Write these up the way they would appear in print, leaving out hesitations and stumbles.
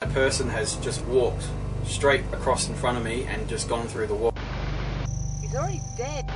A person has just walked straight across in front of me and just gone through the wall. He's already dead.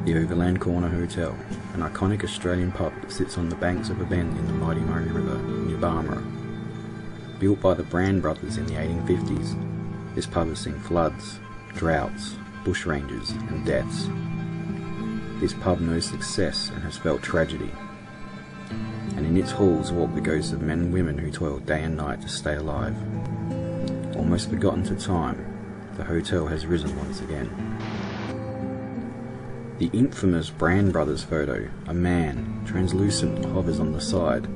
The Overland Corner Hotel, an iconic Australian pub that sits on the banks of a bend in the mighty Murray River near Barmera. Built by the Brand brothers in the 1850s, this pub has seen floods, droughts, bushrangers and deaths. This pub knows success and has spelt tragedy. And in its halls walk the ghosts of men and women who toiled day and night to stay alive. Almost forgotten to time, the hotel has risen once again. The infamous Brand Brothers photo, a man, translucent, hovers on the side.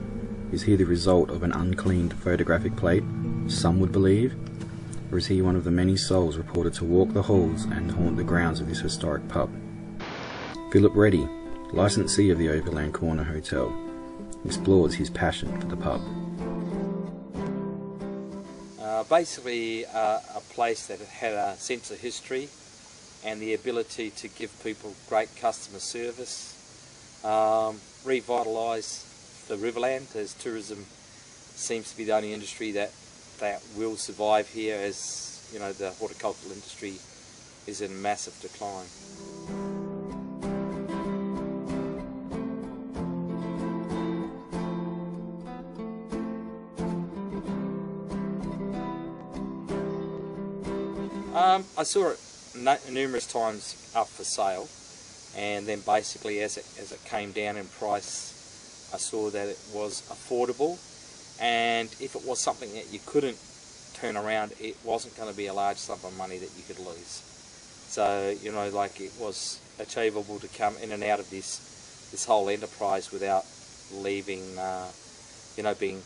Is he the result of an uncleaned photographic plate, some would believe? Or is he one of the many souls reported to walk the halls and haunt the grounds of this historic pub? Philip Reddy, licensee of the Overland Corner Hotel, explores his passion for the pub. Basically a place that had a sense of history and the ability to give people great customer service, revitalise the Riverland, as tourism seems to be the only industry that will survive here, as you know, the horticultural industry is in massive decline. I saw it numerous times up for sale, and then basically as it came down in price, I saw that it was affordable, and if it was something that you couldn't turn around, it wasn't going to be a large sum of money that you could lose. So, you know, like, it was achievable to come in and out of this whole enterprise without leaving, you know, being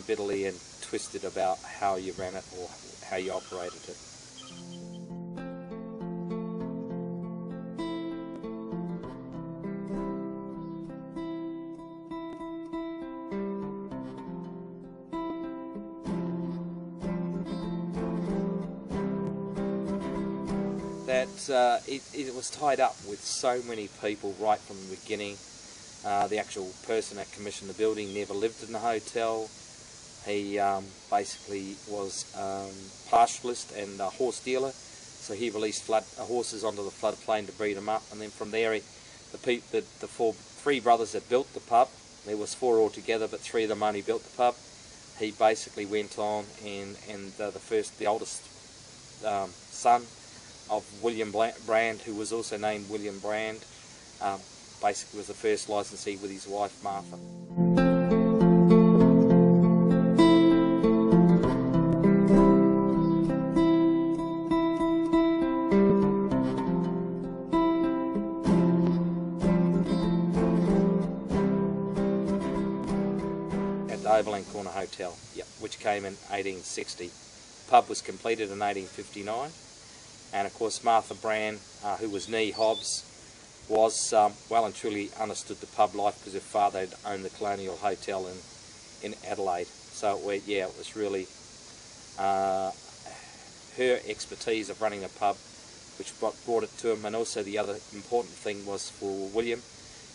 bitterly and twisted about how you ran it or how you operated it. That it was tied up with so many people right from the beginning. The actual person that commissioned the building never lived in the hotel. He basically was pastoralist and a horse dealer, so he released horses onto the floodplain to breed them up, and then from there the three brothers that built the pub, there was four altogether, but three of them only built the pub. He basically went on and the oldest son of William Brand, who was also named William Brand, basically was the first licensee with his wife Martha. At the Overland Corner Hotel, yep, which came in 1860. The pub was completed in 1859. And of course Martha Brand, who was née Hobbs, was well and truly understood the pub life because her father had owned the Colonial Hotel in Adelaide. So it was really her expertise of running a pub which brought it to him. And also the other important thing was for William,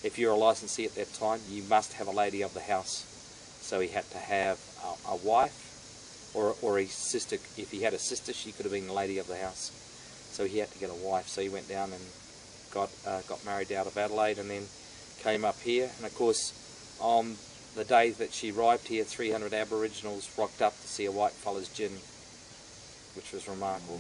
if you're a licensee at that time, you must have a lady of the house. So he had to have a wife or a sister. If he had a sister, she could have been the lady of the house. So he had to get a wife, so he went down and got married out of Adelaide and then came up here. And of course, on the day that she arrived here, 300 Aboriginals rocked up to see a white fella's gin, which was remarkable.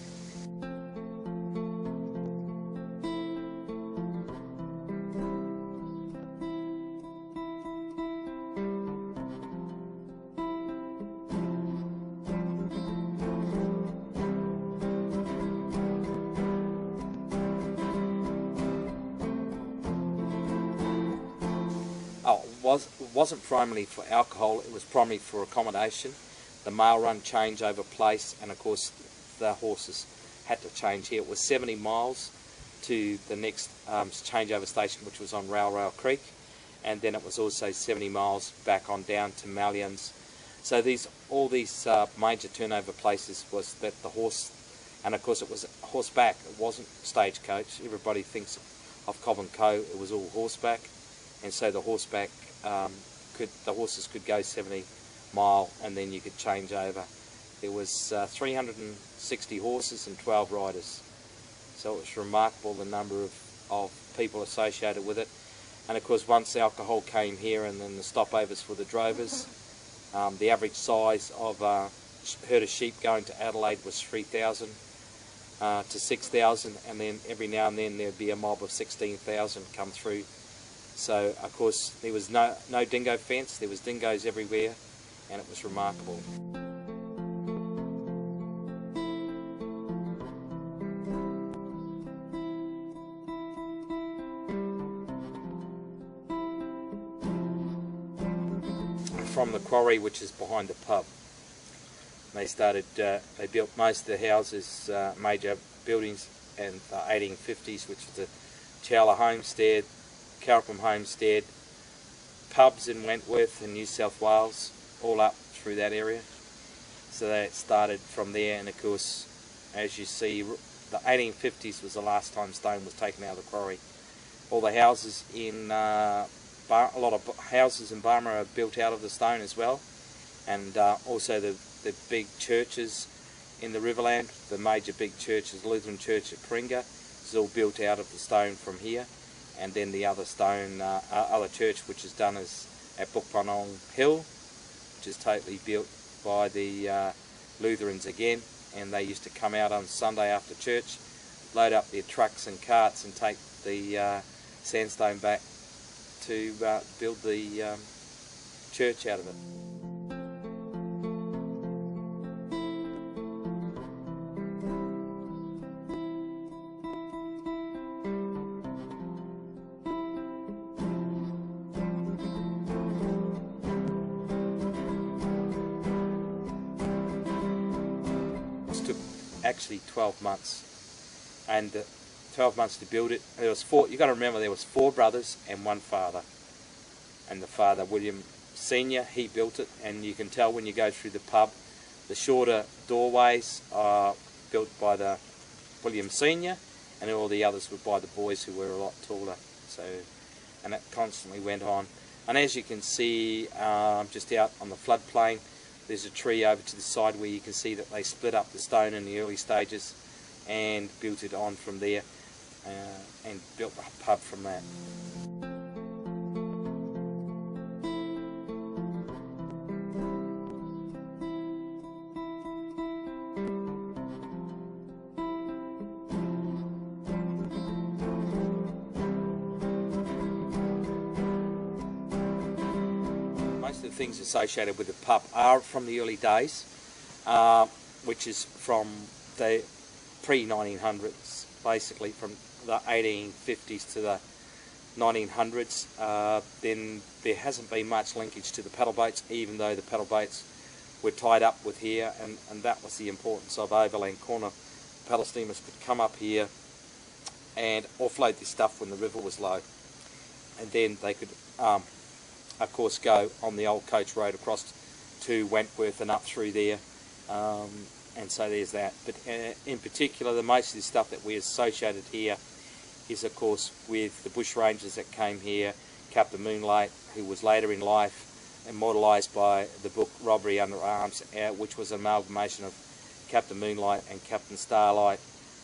wasn't primarily for alcohol, it was primarily for accommodation. The mail run changeover place, and of course the horses had to change here. It was 70 miles to the next changeover station, which was on Railrail Creek, and then it was also 70 miles back on down to Mallions. So all these major turnover places was that the horse, and of course it was horseback, it wasn't stagecoach. Everybody thinks of Cobb & Co, it was all horseback, and so the horseback, the horses could go 70 mile and then you could change over. There was 360 horses and 12 riders, so it was remarkable the number of people associated with it. And of course once alcohol came here and then the stopovers for the drovers, the average size of a herd of sheep going to Adelaide was 3,000 to 6,000, and then every now and then there'd be a mob of 16,000 come through. So of course there was no dingo fence, there was dingoes everywhere, and it was remarkable. From the quarry, which is behind the pub, they built most of the houses, major buildings in the 1850s, which was the Chowler Homestead, Carapum Homestead, pubs in Wentworth in New South Wales, all up through that area. So that started from there, and of course, as you see, the 1850s was the last time stone was taken out of the quarry. All the houses in a lot of houses in Barmah are built out of the stone as well, and also the big churches in the Riverland, the major big churches, Lutheran Church at Coringa, is all built out of the stone from here, and then the other stone, other church which is done is at Bukpanong Hill, which is totally built by the Lutherans again, and they used to come out on Sunday after church, load up their trucks and carts and take the sandstone back to build the church out of it. It took actually 12 months, and 12 months to build it. There was four. You got to remember there was 4 brothers and 1 father, and the father, William Senior, he built it. And you can tell when you go through the pub, the shorter doorways are built by the William Senior, and all the others were by the boys who were a lot taller. So, and that constantly went on. And as you can see, just out on the floodplain, there's a tree over to the side where you can see that they split up the stone in the early stages and built it on from there. And built the pub from that. Most of the things associated with the pub are from the early days, which is from the pre-1900s, basically from the 1850s to the 1900s. Then there hasn't been much linkage to the paddle boats, even though the paddle boats were tied up with here, and that was the importance of Overland Corner. Paddle steamers could come up here and offload this stuff when the river was low, and then they could of course go on the old coach road across to Wentworth and up through there. And so there's that. But in particular, the most of the stuff that we associated here is, of course, with the Bushrangers that came here, Captain Moonlight, who was later in life immortalised by the book Robbery Under Arms, which was an amalgamation of Captain Moonlight and Captain Starlight.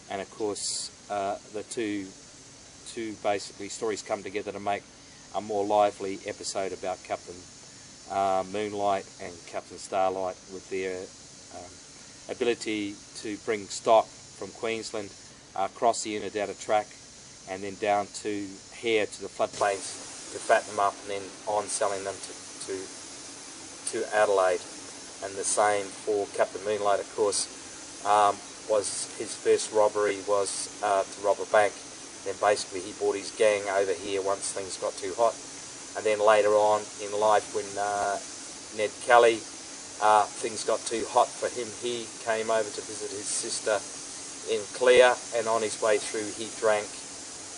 And of course, the two basically stories come together to make a more lively episode about Captain Moonlight and Captain Starlight, with their ability to bring stock from Queensland across the Unadata track and then down to here to the floodplains to fatten them up, and then on selling them to Adelaide. And the same for Captain Moonlight, of course, was his first robbery was to rob a bank. Then basically he brought his gang over here once things got too hot, And then later on in life, when Ned Kelly, things got too hot for him, he came over to visit his sister in Clear, and on his way through he drank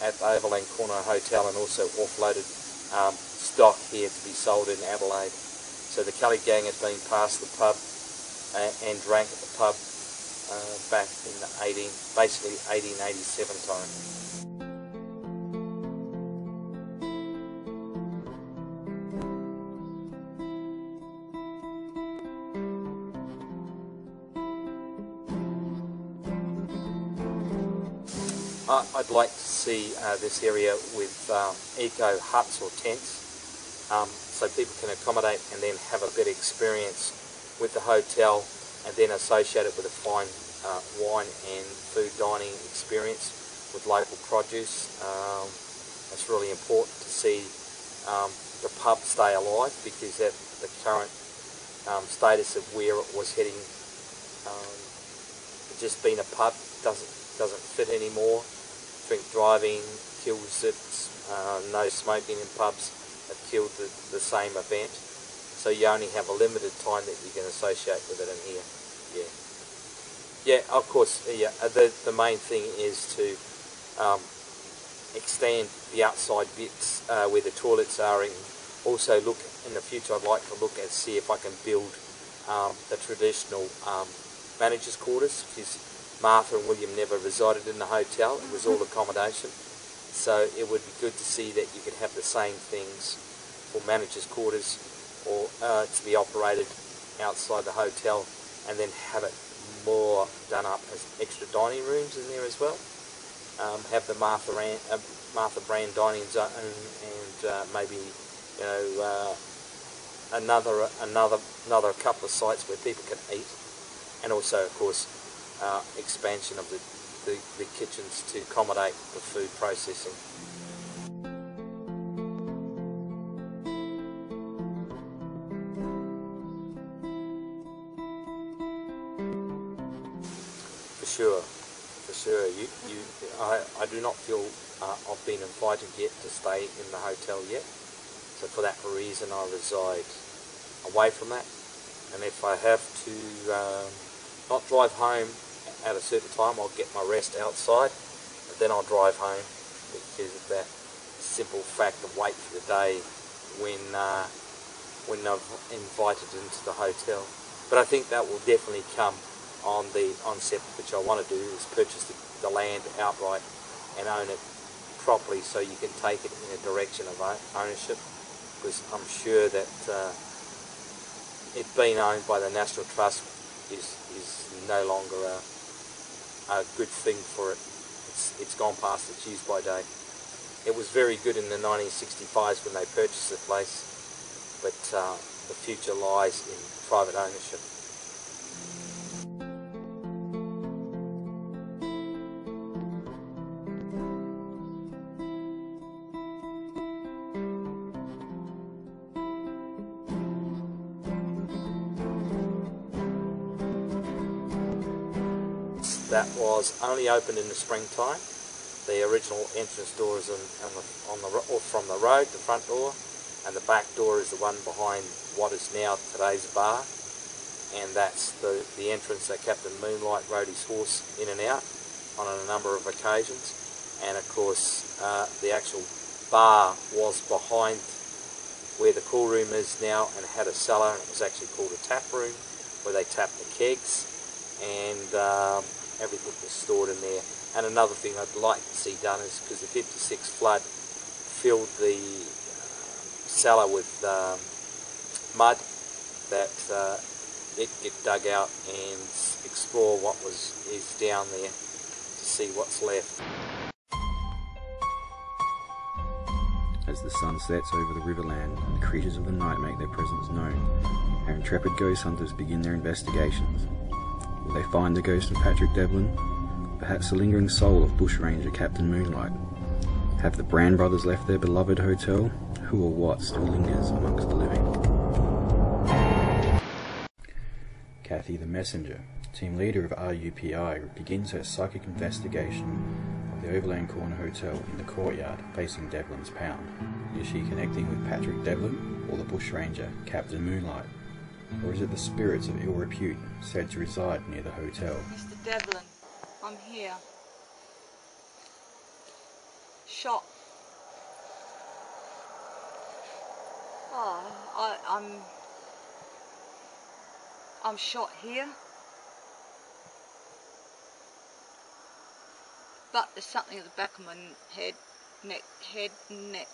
at the Overland Corner Hotel and also offloaded stock here to be sold in Adelaide. So the Kelly gang had been past the pub and drank at the pub back in the basically 1887 time. I'd like to see this area with eco huts or tents, so people can accommodate and then have a better experience with the hotel, and then associate it with a fine wine and food dining experience with local produce. It's really important to see the pub stay alive, because at the current status of where it was heading, just being a pub doesn't fit anymore. Drink driving kills it, no smoking in pubs have killed the same event. So you only have a limited time that you can associate with it in here. Yeah, of course, yeah, the main thing is to extend the outside bits where the toilets are, and also look in the future, I'd like to look and see if I can build the traditional manager's quarters, because Martha and William never resided in the hotel, it was all accommodation. So it would be good to see that you could have the same things for manager's quarters, or to be operated outside the hotel, and then have it more done up as extra dining rooms in there as well. Have the Martha brand dining zone, and maybe, you know, another couple of sites where people can eat, and also of course expansion of the kitchens to accommodate the food processing. For sure. I do not feel I've been invited yet to stay in the hotel yet. So for that reason, I reside away from that. And if I have to not drive home at a certain time, I'll get my rest outside, and then I'll drive home, because of that simple fact of wait for the day when I've invited into the hotel. But I think that will definitely come on the onset, which I want to do, is purchase the land outright and own it properly, so you can take it in a direction of ownership, because I'm sure that it being owned by the National Trust is no longer a good thing for it. It's gone past its use by date. It was very good in the 1965s when they purchased the place, but the future lies in private ownership. That was only opened in the springtime. The original entrance door is from the road, the front door, and the back door is the one behind what is now today's bar, and that's the entrance that Captain Moonlight rode his horse in and out on a number of occasions. And of course the actual bar was behind where the cool room is now, and had a cellar, and it was actually called a tap room, where they tapped the kegs, and everything was stored in there. And another thing I'd like to see done is, because the 56 flood filled the cellar with mud, that it get dug out and explore what is down there to see what's left. As the sun sets over the Riverland and the creatures of the night make their presence known, our intrepid ghost hunters begin their investigations. Will they find the ghost of Patrick Devlin? Perhaps the lingering soul of Bushranger Captain Moonlight? Have the Brand brothers left their beloved hotel? Who or what still lingers amongst the living? Kathy the Messenger, team leader of RUPI, begins her psychic investigation the Overland Corner Hotel in the courtyard facing Devlin's Pound. Is she connecting with Patrick Devlin or the Bushranger Captain Moonlight? Or is it the spirits of ill repute said to reside near the hotel? Mr. Devlin, I'm here. Shot. Oh, I'm shot here. But there's something at the back of my head and neck.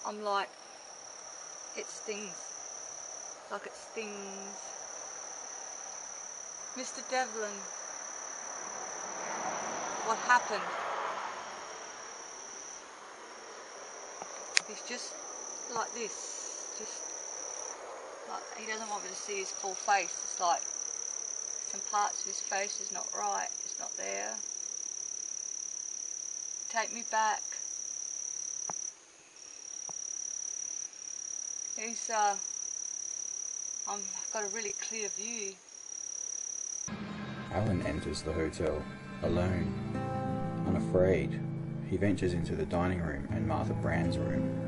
I'm like, it stings. Like it stings. Mr. Devlin, what happened? He's just like this. Just like, he doesn't want me to see his full face. It's like some parts of his face is not right. It's not there. Take me back. He's I've got a really clear view. Alan enters the hotel, alone, unafraid. He ventures into the dining room and Martha Brand's room.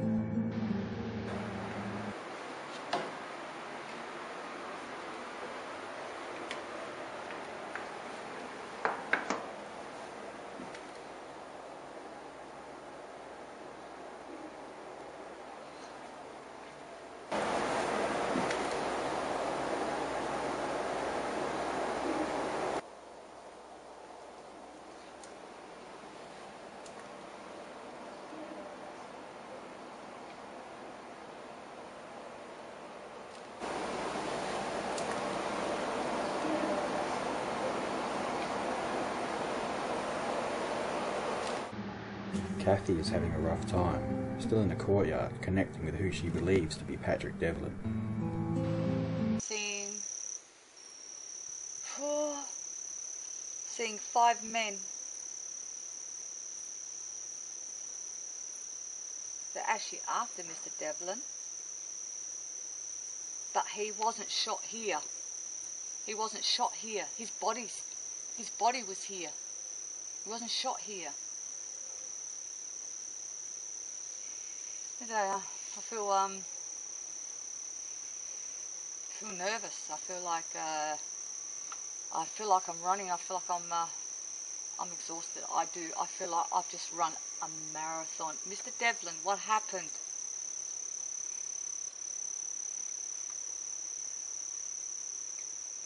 Kathy is having a rough time, still in the courtyard, connecting with who she believes to be Patrick Devlin. Seeing 5 men. They're actually after Mr. Devlin, but he wasn't shot here. He wasn't shot here. His body was here. He wasn't shot here. I feel nervous. I feel like I'm running. I feel like I'm exhausted. I feel like I've just run a marathon. Mr. Devlin, what happened?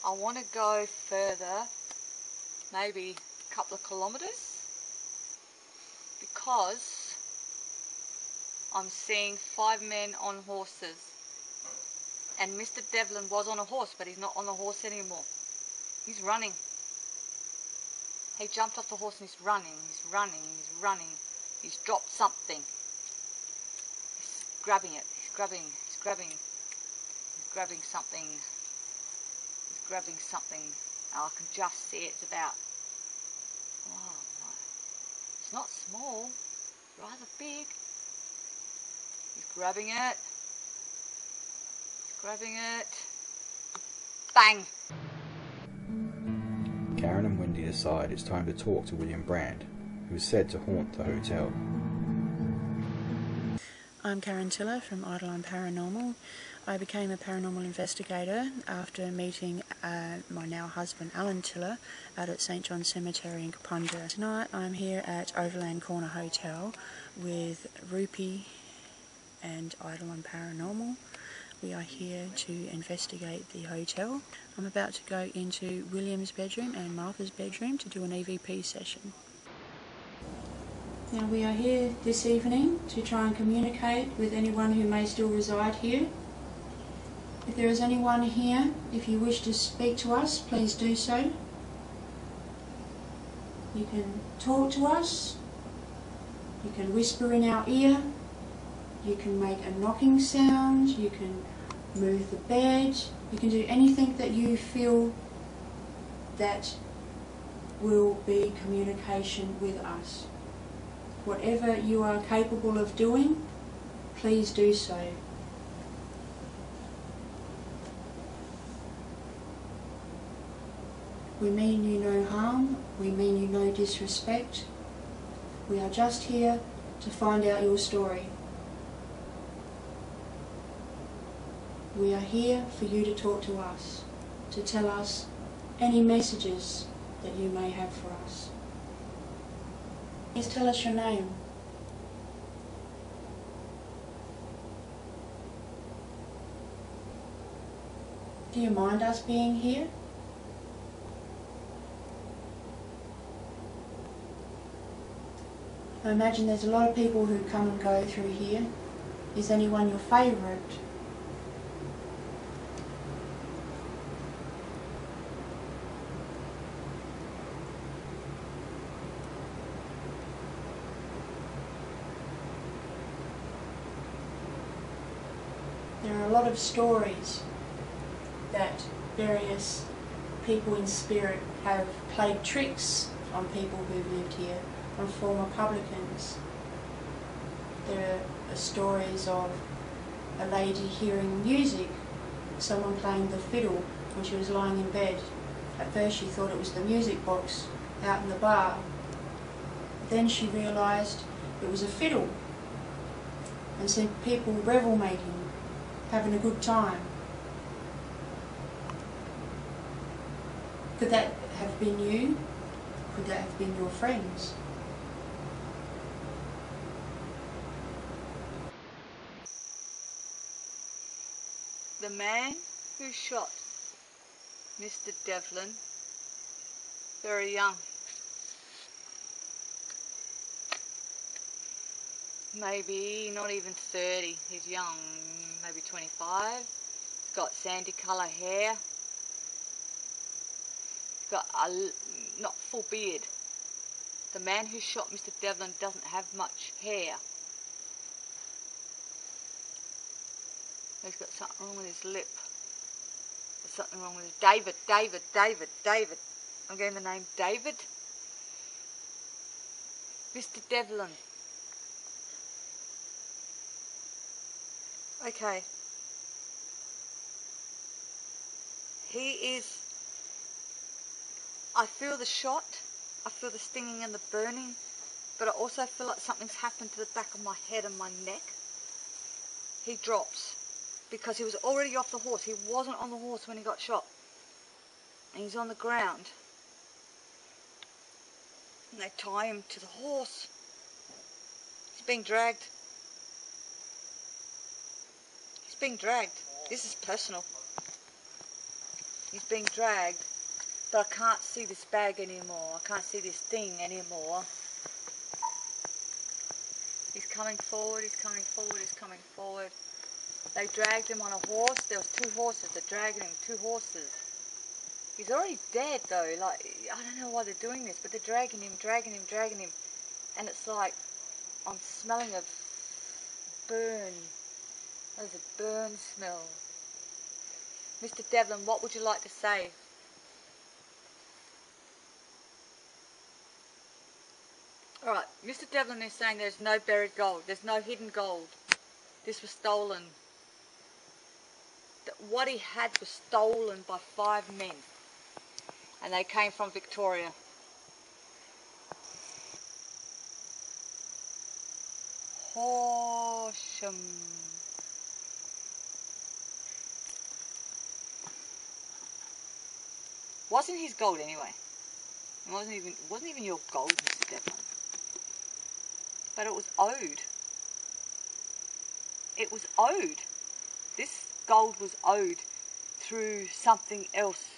I want to go further, maybe a couple of kilometres, because I'm seeing 5 men on horses. And Mr. Devlin was on a horse, but he's not on the horse anymore. He's running. He jumped off the horse and he's running, he's running, he's running. He's dropped something. He's grabbing it, he's grabbing something. He's grabbing something. I can just see it's about, oh no. It's not small, it's rather big. He's grabbing it. He's grabbing it. Bang! Karen and Wendy decide it's time to talk to William Brand, who is said to haunt the hotel. I'm Karen Tiller from Eidolon Paranormal. I became a paranormal investigator after meeting my now husband Alan Tiller out at St John's Cemetery in Kapunda. Tonight I'm here at Overland Corner Hotel with Rupi and Eidolon Paranormal. We are here to investigate the hotel. I'm about to go into William's bedroom and Martha's bedroom to do an EVP session. Now we are here this evening to try and communicate with anyone who may still reside here. If there is anyone here, if you wish to speak to us, please do so. You can talk to us, you can whisper in our ear, you can make a knocking sound, you can move the bed, you can do anything that you feel that will be communication with us. Whatever you are capable of doing, please do so. We mean you no harm, we mean you no disrespect, We are just here to find out your story. We are here for you to talk to us, to tell us any messages that you may have for us. Please tell us your name. Do you mind us being here? I imagine there's a lot of people who come and go through here. Is anyone your favourite? There are a lot of stories that various people in spirit have played tricks on people who've lived here, on former publicans. There are stories of a lady hearing music, someone playing the fiddle when she was lying in bed. At first she thought it was the music box out in the bar. Then she realised it was a fiddle, and seen people revel making, having a good time. Could that have been you? Could that have been your friends? The man who shot Mr. Devlin, very young, maybe not even 30, he's young, maybe 25, he's got sandy colour hair, he's got a not full beard. The man who shot Mr. Devlin doesn't have much hair. He's got something wrong with his lip. There's something wrong with his... David. I'm getting the name David. Mr. Devlin. Okay. He is... I feel the shot. I feel the stinging and the burning. But I also feel like something's happened to the back of my head and my neck. He drops. Because he was already off the horse. He wasn't on the horse when he got shot. And he's on the ground. And they tie him to the horse. He's being dragged. He's being dragged. This is personal. He's being dragged. But I can't see this bag anymore. I can't see this thing anymore. He's coming forward, he's coming forward, he's coming forward. They dragged him on a horse. There was 2 horses. They're dragging him, 2 horses. He's already dead though. Like, I don't know why they're doing this, but they're dragging him. And it's like, I'm smelling a burn. There's a burn smell. Mr. Devlin, what would you like to say? Alright, Mr. Devlin is saying there's no buried gold. There's no hidden gold. This was stolen. What he had was stolen by 5 men. And they came from Victoria. Horsham. Wasn't his gold anyway. It wasn't even your gold, Mr. Devlin. But it was owed. It was owed. This gold was owed through something else.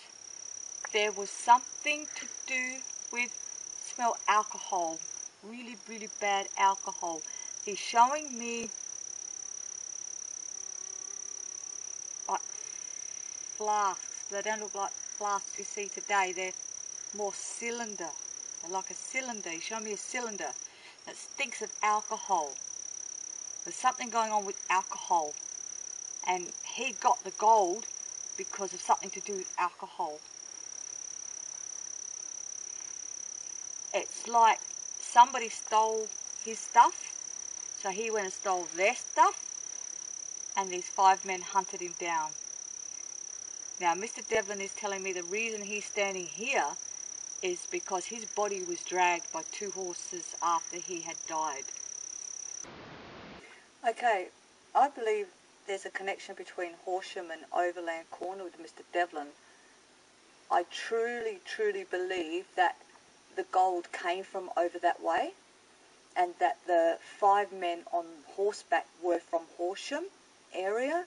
There was something to do with, smell alcohol. Really, really bad alcohol. He's showing me like flasks. They don't look like flasks you see today. They're more cylinder. They're like a cylinder. He's showing me a cylinder that stinks of alcohol. There's something going on with alcohol. And he got the gold because of something to do with alcohol. It's like somebody stole his stuff, so he went and stole their stuff, and these 5 men hunted him down. Now, Mr. Devlin is telling me the reason he's standing here is because his body was dragged by 2 horses after he had died. Okay, I believe there's a connection between Horsham and Overland Corner with Mr. Devlin. I truly, truly believe that the gold came from over that way, and that the 5 men on horseback were from Horsham area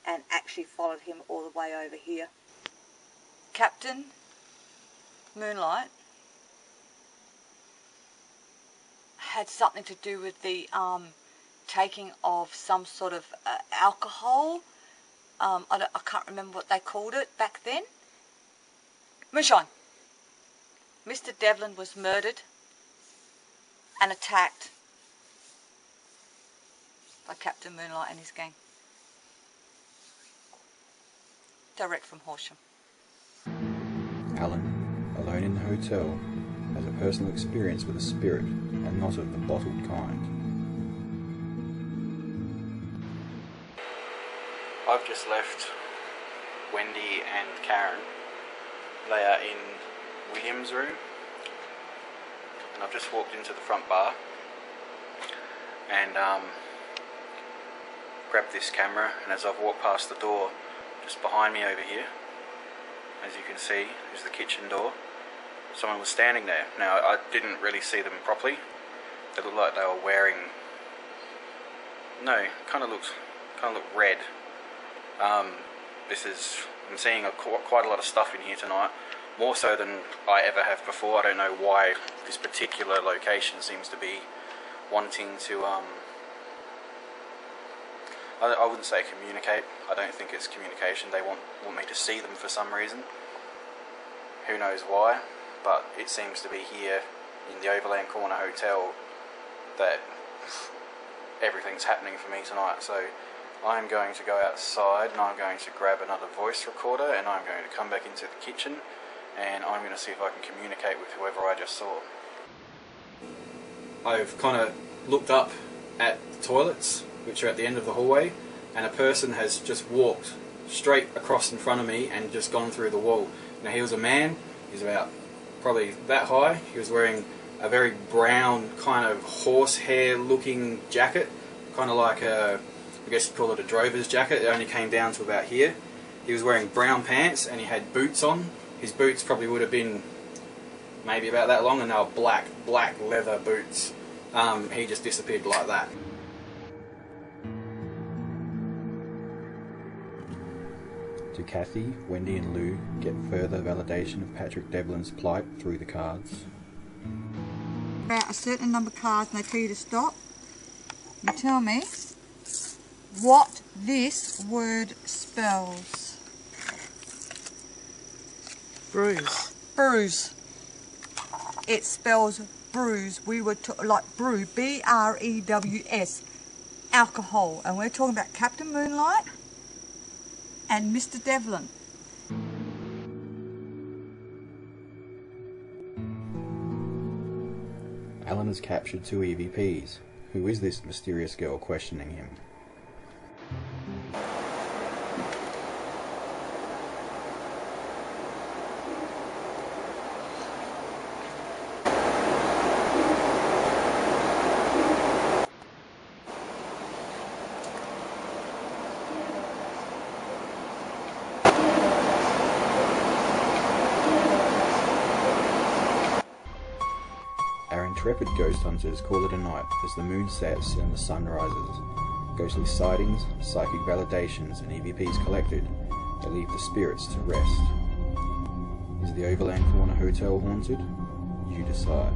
and actually followed him all the way over here. Captain Moonlight had something to do with the taking of some sort of alcohol. I can't remember what they called it back then. Moonshine. Mr. Devlin was murdered and attacked by Captain Moonlight and his gang. Direct from Horsham. Alan, alone in the hotel, has a personal experience with a spirit, and not of the bottled kind. I've just left Wendy and Karen. They are in William's room, and I've just walked into the front bar and grabbed this camera, and as I've walked past the door, just behind me over here, as you can see, is the kitchen door. Someone was standing there. Now, I didn't really see them properly. They looked like they were wearing... No, kind of looked red. I'm seeing quite a lot of stuff in here tonight, more so than I ever have before. I don't know why this particular location seems to be wanting to, I wouldn't say communicate. I don't think it's communication. They want me to see them for some reason. Who knows why, but it seems to be here in the Overland Corner Hotel that everything's happening for me tonight. So I'm going to go outside and I'm going to grab another voice recorder, and I'm going to come back into the kitchen and I'm going to see if I can communicate with whoever I just saw. I've kind of looked up at the toilets, which are at the end of the hallway, and a person has just walked straight across in front of me and just gone through the wall. Now, he was a man. He's about probably that high. He was wearing a very brown kind of horsehair looking jacket, kind of like a, I guess you'd call it a drover's jacket. It only came down to about here. He was wearing brown pants and he had boots on. His boots probably would have been maybe about that long, and they were black leather boots. He just disappeared like that. Do Kathy, Wendy and Lou get further validation of Patrick Devlin's plight through the cards? About a certain number of cards and they tell you to stop. You tell me what this word spells. Bruise. Bruise. It spells bruise. We were like brew, B-R-E-W-S, alcohol, and we're talking about Captain Moonlight and Mr. Devlin. Alan has captured 2 EVPs. Who is this mysterious girl questioning him? Our intrepid ghost hunters call it a night as the moon sets and the sun rises. Ghostly sightings, psychic validations and EVPs collected, they leave the spirits to rest. Is the Overland Corner Hotel haunted? You decide.